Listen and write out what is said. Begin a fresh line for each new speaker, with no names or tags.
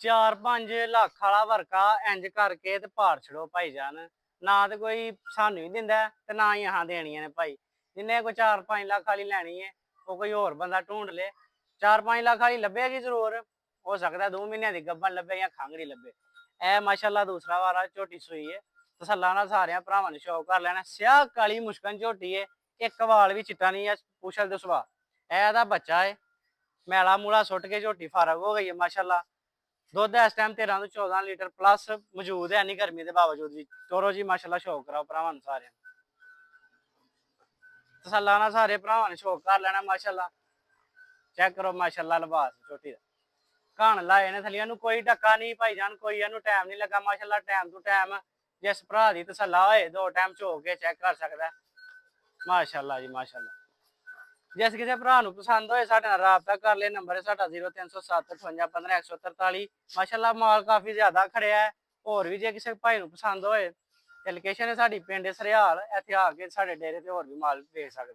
4-5 ਲੱਖ ਵਾਲਾ ਵਰਕਾ ਇੰਜ ਕਰਕੇ ਤੇ ਪਾੜ ਛੜੋ ਭਾਈ ਜਾਨ। ਨਾ ਤੇ ਕੋਈ ਸਾਨੂੰ ਹੀ ਦਿੰਦਾ ਤੇ ਨਾ ਹੀ ਆਹ ਦੇਣੀਆਂ ਨੇ ਭਾਈ। ਜਿੰਨੇ ਕੋਈ 4-5 ਲੱਖ ਵਾਲੀ ਲੈਣੀ ਹੈ ਉਹ ਕੋਈ ਹੋਰ ਬੰਦਾ ਢੂੰਡ ਲੇ। 4-5 ਲੱਖ ਵਾਲੀ ਲੱਭੇਗੀ ਜ਼ਰੂਰ, ਹੋ ਸਕਦਾ 2 ਮਹੀਨਿਆਂ ਦੀ ਗੱਭਣ ਲੱਭੇ ਜਾਂ ਖੰਗੜੀ ਲੱਭੇ। ਇਹ ਮਾਸ਼ਾਅੱਲਾ ਦੂਸਰਾ ਵਾਰਾ ਝੋਟੀ ਸੂਈ ਹੈ। ਤਸੱਲਾ ਨਾਲ ਸਾਰਿਆਂ ਭਰਾਵਾਂ ਨੇ ਸ਼ੌਕ ਕਰ ਲੈਣਾ। ਸਿਆਹ ਕਾਲੀ ਮੁਸ਼ਕਨ ਝੋਟੀ ਹੈ, ਇੱਕ ਵਾਲ ਵੀ ਚਿੱਟਾ ਨਹੀਂ ਹੈ ਪੁਛਲ ਦੇ ਸੁਭਾ। ਇਹਦਾ ਬੱਚਾ ਹੈ, ਮੈਲਾ ਮੂਲਾ ਸੁੱਟ ਕੇ ਝੋਟੀ ਫਾਰਗ ਹੋ ਗਈ ਹੈ ਮਾਸ਼ਾਅੱਲਾ। ਦੁੱਧ ਇਸ ਟਾਈਮ 13 ਤੋਂ 14 ਲੀਟਰ ਪਲੱਸ ਮੌਜੂਦ ਹੈ, ਨਹੀਂ ਗਰਮੀ ਦੇ ਬਾਵਜੂਦ ਵੀ। ਤੋਰੋ ਜੀ ਮਾਸ਼ਾਅੱਲਾ, ਸ਼ੌਕ ਕਰਾਓ ਭਰਾਵਾਂ ਨੂੰ ਸਾਰਿਆਂ ਨੂੰ। ਤਸੱਲਾ ਨਾਲ ਸਾਰੇ ਭਰਾਵਾਂ ਨੇ ਸ਼ੌਕ ਕਰ ਲੈਣਾ ਮਾਸ਼ਾਅੱਲਾ। ਚੈੱਕ ਕਰੋ ਮਾਸ਼ਾਅੱਲਾ ਲਿਬਾਸ ਝੋਟੀ ਦਾ। ਘਣ ਲਾਏ ਨੇ ਥਲੀਆਂ ਨੂੰ, ਕੋਈ ਡੱਕਾ ਨਹੀਂ ਭਾਈ ਜਾਨ, ਕੋਈ ਇਹਨੂੰ ਟਾਈਮ ਨਹੀਂ ਲੱਗਾ ਮਾਸ਼ਾਅੱਲਾ। ਟਾਈਮ ਟੂ ਟਾਈਮ ਜਿਸ ਭਰਾ ਦੀ ਤਸੱਲਾ ਹੋਏ 2 ਟਾਈਮ ਝੋ ਕੇ ਚੈੱਕ ਕਰ ਸਕਦਾ ਮਾਸ਼ਾਅੱਲਾ ਜੀ ਮਾਸ਼ਾਅੱਲਾ। ਜਿਸ ਕਿਸੇ ਭਰਾ ਨੂੰ ਪਸੰਦ ਹੋਏ ਸਾਡੇ ਨਾਲ ਰਾਬਤਾ ਕਰ ਲੈ। ਨੰਬਰ ਹੈ ਸਾਡਾ 0307 58 15 143। ਮਾਸ਼ਾਅੱਲਾ ਮਾਲ ਕਾਫੀ ਜ਼ਿਆਦਾ ਖੜਿਆ ਹੈ। ਹੋਰ ਵੀ ਜੇ ਕਿਸੇ ਭਾਈ ਨੂੰ ਪਸੰਦ ਹੋਏ ਤੇ ਲੋਕੇਸ਼ਨ ਹੈ ਸਾਡੀ ਪਿੰਡ ਸਰਿਆਲ, ਇੱਥੇ ਆ ਕੇ ਸਾਡੇ ਡੇਰੇ ਤੇ ਹੋਰ ਵੀ ਮਾਲ ਵੇਚ ਸਕਦਾ।